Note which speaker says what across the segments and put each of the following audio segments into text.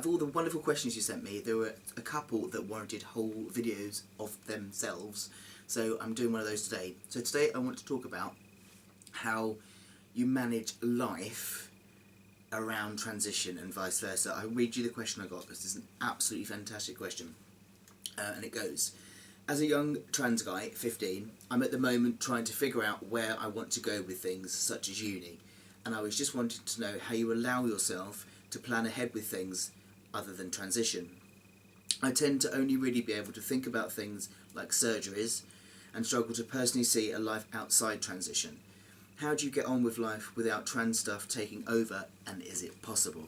Speaker 1: of all the wonderful questions you sent me, there were a couple that warranted whole videos of themselves. So I'm doing one of those today. So today I want to talk about how you manage life around transition and vice versa. I'll read you the question I got. This is an absolutely fantastic question. And it goes, as a young trans guy, 15, I'm at the moment trying to figure out where I want to go with things such as uni. And I was just wanting to know how you allow yourself to plan ahead with things other than transition. I tend to only really be able to think about things like surgeries and struggle to personally see a life outside transition. How do you get on with life without trans stuff taking over, and is it possible?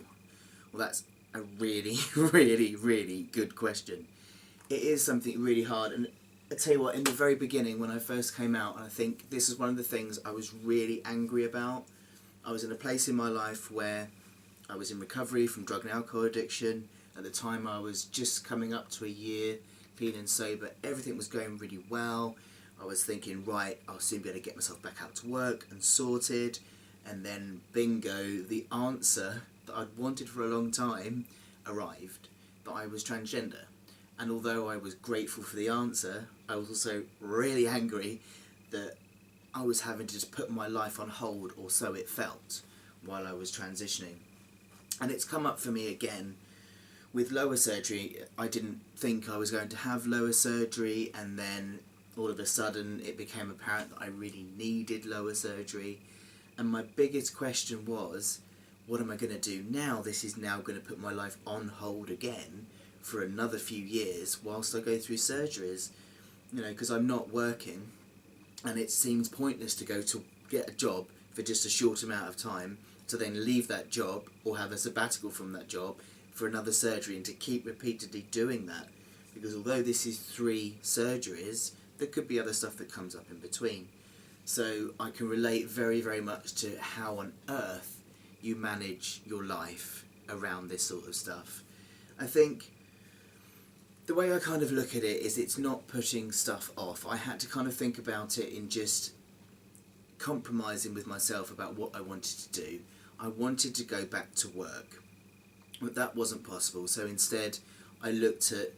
Speaker 1: Well, that's a really, really good question. It is something really hard, and I tell you what, in the very beginning when I first came out, I think this is one of the things I was really angry about. I was in a place in my life where I was in recovery from drug and alcohol addiction. At the time I was just coming up to a year clean and sober. Everything was going really well. I was thinking, right, I'll soon be able to get myself back out to work and sorted. And then bingo, the answer that I'd wanted for a long time arrived, that I was transgender. And although I was grateful for the answer, I was also really angry that I was having to just put my life on hold, or so it felt, while I was transitioning. And it's come up for me again with lower surgery. I didn't think I was going to have lower surgery, and then all of a sudden it became apparent that I really needed lower surgery. And my biggest question was, what am I going to do now? This is now going to put my life on hold again for another few years whilst I go through surgeries, because I'm not working, and it seems pointless to go to get a job for just a short amount of time to then leave that job or have a sabbatical from that job for another surgery, and to keep repeatedly doing that, because although this is 3 surgeries, there could be other stuff that comes up in between. So I can relate very, very much to how on earth you manage your life around this sort of stuff. I think the way I kind of look at it is, it's not putting stuff off. I had to kind of think about it in just compromising with myself about what I wanted to do. I wanted to go back to work, but that wasn't possible. So instead I looked at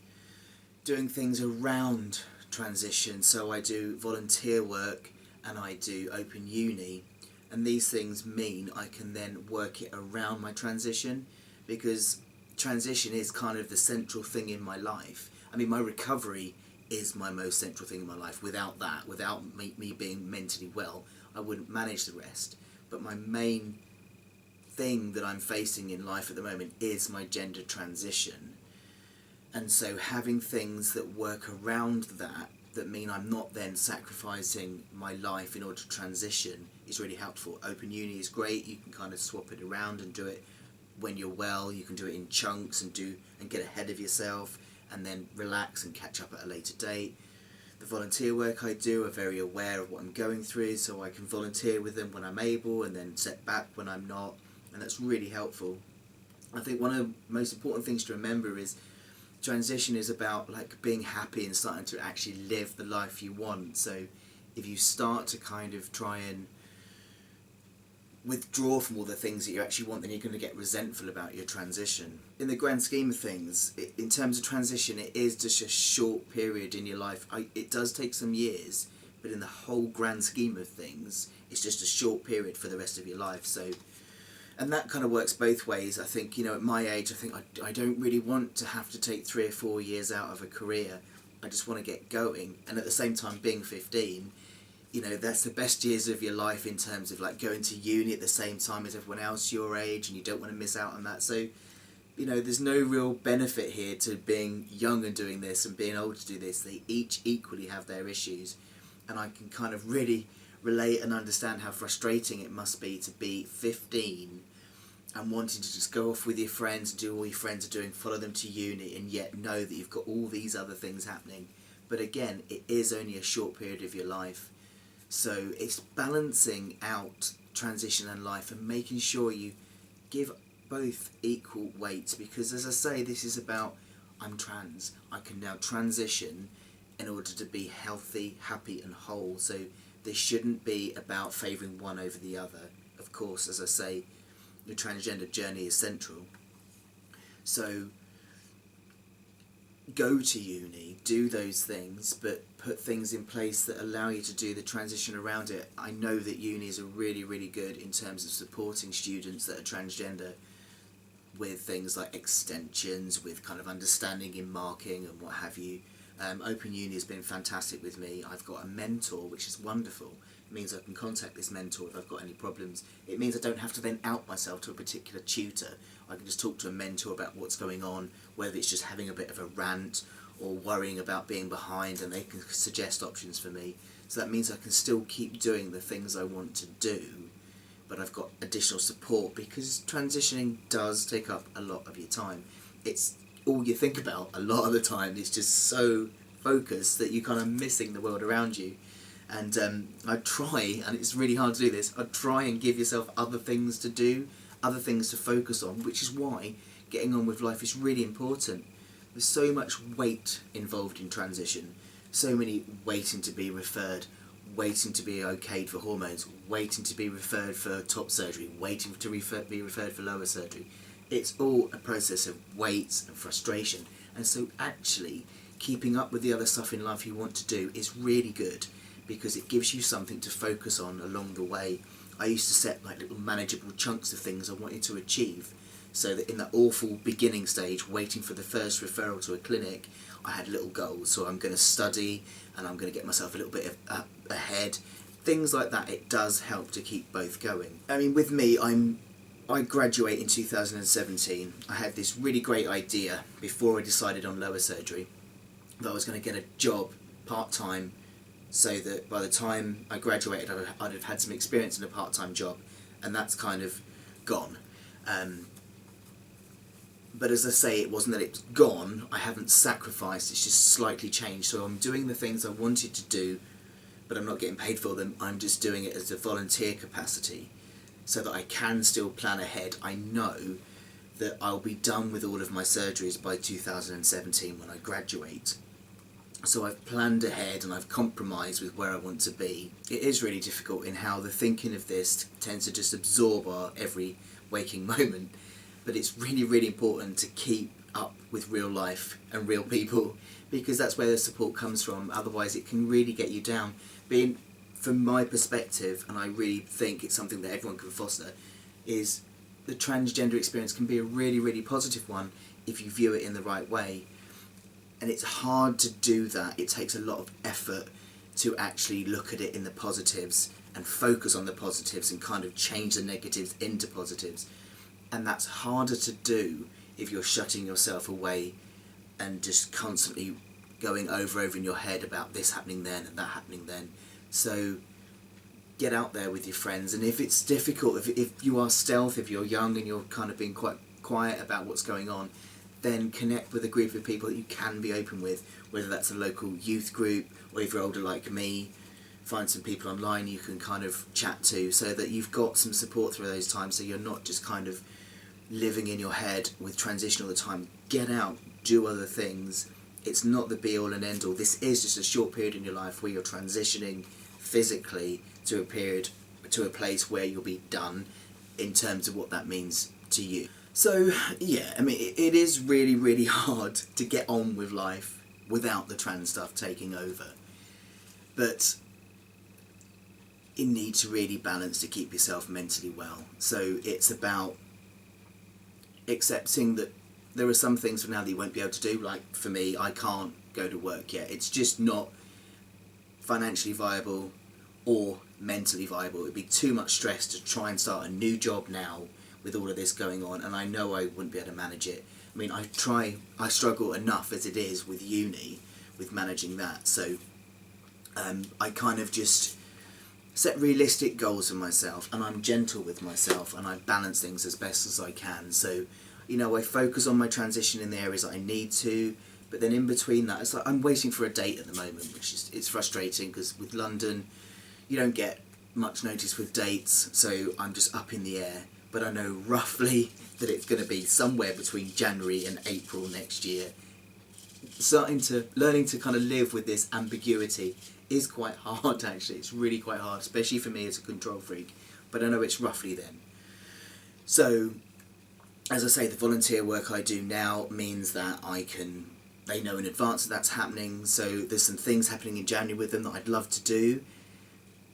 Speaker 1: doing things around transition. So I do volunteer work and I do open uni, and these things mean I can then work it around my transition, because transition is kind of the central thing in my life. I mean, my recovery is my most central thing in my life. Without that, without me being mentally well, I wouldn't manage the rest. But my main thing that I'm facing in life at the moment is my gender transition. And so having things that work around that mean I'm not then sacrificing my life in order to transition is really helpful. Open uni is great. You can kind of swap it around and do it when you're well. You can do it in chunks and get ahead of yourself, and then relax and catch up at a later date. The volunteer work I do are very aware of what I'm going through, so I can volunteer with them when I'm able and then set back when I'm not, and that's really helpful. I think one of the most important things to remember is transition is about being happy and starting to actually live the life you want. So if you start to kind of try and withdraw from all the things that you actually want, then you're going to get resentful about your transition. In the grand scheme of things, in terms of transition, it is just a short period in your life. It does take some years, but in the whole grand scheme of things, it's just a short period for the rest of your life. So, and that kind of works both ways. I think, at my age, I think I don't really want to have to take 3 or 4 years out of a career. I just want to get going. And at the same time, being 15, that's the best years of your life in terms of going to uni at the same time as everyone else your age, and you don't want to miss out on that. So, there's no real benefit here to being young and doing this and being old to do this. They each equally have their issues, and I can kind of really relate and understand how frustrating it must be to be 15 and wanting to just go off with your friends and do all your friends are doing, follow them to uni, and yet know that you've got all these other things happening. But again, it is only a short period of your life. So it's balancing out transition and life and making sure you give both equal weight, because as I say, this is about, I'm trans, I can now transition in order to be healthy, happy and whole. So this shouldn't be about favouring one over the other. Of course, as I say, the transgender journey is central. So go to uni, do those things, but put things in place that allow you to do the transition around it. I know that unis are really, really good in terms of supporting students that are transgender with things like extensions, with kind of understanding in marking and what have you. Open Uni has been fantastic with me. I've got a mentor, which is wonderful. It means I can contact this mentor if I've got any problems. It means I don't have to then out myself to a particular tutor. I can just talk to a mentor about what's going on, whether it's just having a bit of a rant or worrying about being behind, and they can suggest options for me. So that means I can still keep doing the things I want to do, but I've got additional support, because transitioning does take up a lot of your time. It's all you think about a lot of the time. It's just so focused that you're kind of missing the world around you. And I try, and it's really hard to do this, I try and give yourself other things to do, other things to focus on, which is why getting on with life is really important. There's so much weight involved in transition, so many waiting to be referred, waiting to be okayed for hormones, waiting to be referred for top surgery, waiting to be referred for lower surgery. It's all a process of wait and frustration, and so actually keeping up with the other stuff in life you want to do is really good, because it gives you something to focus on along the way. I used to set like little manageable chunks of things I wanted to achieve, so that in that awful beginning stage, waiting for the first referral to a clinic, I had little goals. So I'm going to study, and I'm going to get myself a little bit ahead. Things like that, it does help to keep both going. I mean, with me, I graduate in 2017. I had this really great idea before I decided on lower surgery that I was going to get a job part-time, so that by the time I graduated I'd have had some experience in a part-time job, and that's kind of gone. But as I say, it wasn't that it's gone, I haven't sacrificed, it's just slightly changed. So I'm doing the things I wanted to do, but I'm not getting paid for them. I'm just doing it as a volunteer capacity, so that I can still plan ahead. I know that I'll be done with all of my surgeries by 2017 when I graduate. So I've planned ahead, and I've compromised with where I want to be. It is really difficult in how the thinking of this tends to just absorb our every waking moment, but it's really, really important to keep up with real life and real people, because that's where the support comes from. Otherwise it can really get you down. From my perspective, and I really think it's something that everyone can foster, is the transgender experience can be a really, really positive one if you view it in the right way. And it's hard to do that. It takes a lot of effort to actually look at it in the positives and focus on the positives and kind of change the negatives into positives. And that's harder to do if you're shutting yourself away and just constantly going over in your head about this happening then and that happening then. So get out there with your friends, and if it's difficult, if you are stealth, if you're young and you're kind of being quite quiet about what's going on, then connect with a group of people that you can be open with, whether that's a local youth group, or if you're older like me, find some people online you can kind of chat to, so that you've got some support through those times, so you're not just kind of living in your head with transition all the time. Get out, do other things. It's not the be all and end all. This is just a short period in your life where you're transitioning physically to a place where you'll be done in terms of what that means to you. So yeah, I mean, it is really, really hard to get on with life without the trans stuff taking over. But you need to really balance to keep yourself mentally well. So it's about accepting that there are some things for now that you won't be able to do. Like for me, I can't go to work yet. It's just not financially viable or mentally viable. It'd be too much stress to try and start a new job now with all of this going on, and I know I wouldn't be able to manage it. I mean, I struggle enough as it is with uni, with managing that. So I kind of just set realistic goals for myself, and I'm gentle with myself, and I balance things as best as I can. So, you know, I focus on my transition in the areas that I need to, but then in between that, it's like I'm waiting for a date at the moment, which is, it's frustrating, because with London, you don't get much notice with dates, so I'm just up in the air. But I know roughly that it's going to be somewhere between January and April next year. Learning to kind of live with this ambiguity is quite hard, actually. It's really quite hard, especially for me as a control freak. But I know it's roughly then. So as I say, the volunteer work I do now means that they know in advance that that's happening, so there's some things happening in January with them that I'd love to do,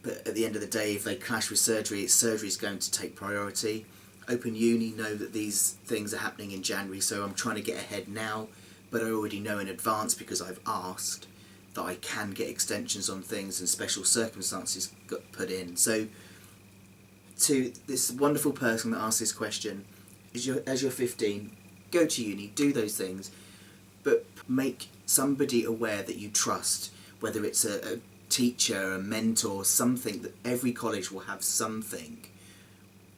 Speaker 1: but at the end of the day, if they clash with surgery is going to take priority. Open Uni know that these things are happening in January, so I'm trying to get ahead now, but I already know in advance because I've asked that I can get extensions on things and special circumstances got put in. So to this wonderful person that asked this question, as you're 15, go to uni, do those things, but make somebody aware that you trust, whether it's a teacher, a mentor, something. That every college will have something.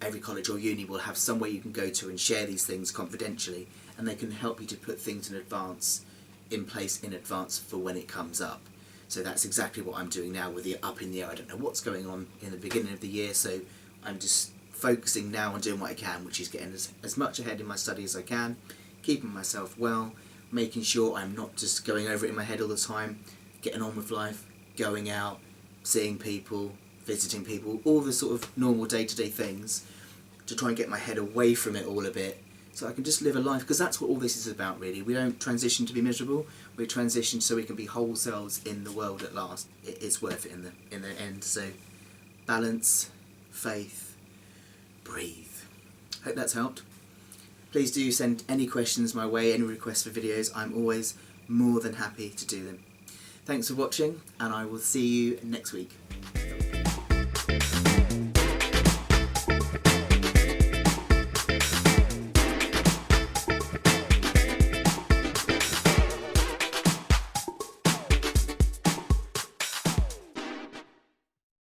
Speaker 1: Every college or uni will have somewhere you can go to and share these things confidentially, and they can help you to put things in place in advance for when it comes up. So that's exactly what I'm doing now with the up in the air. I don't know what's going on in the beginning of the year, so I'm just focusing now on doing what I can, which is getting as much ahead in my study as I can, keeping myself well, making sure I'm not just going over it in my head all the time, getting on with life, going out, seeing people, visiting people, all the sort of normal day-to-day things, to try and get my head away from it all a bit, so I can just live a life, because that's what all this is about really. We don't transition to be miserable, we transition so we can be whole selves in the world at last. It's worth it in the end. So balance, faith, breathe. Hope that's helped. Please do send any questions my way, any requests for videos. I'm always more than happy to do them. Thanks for watching, and I will see you next week.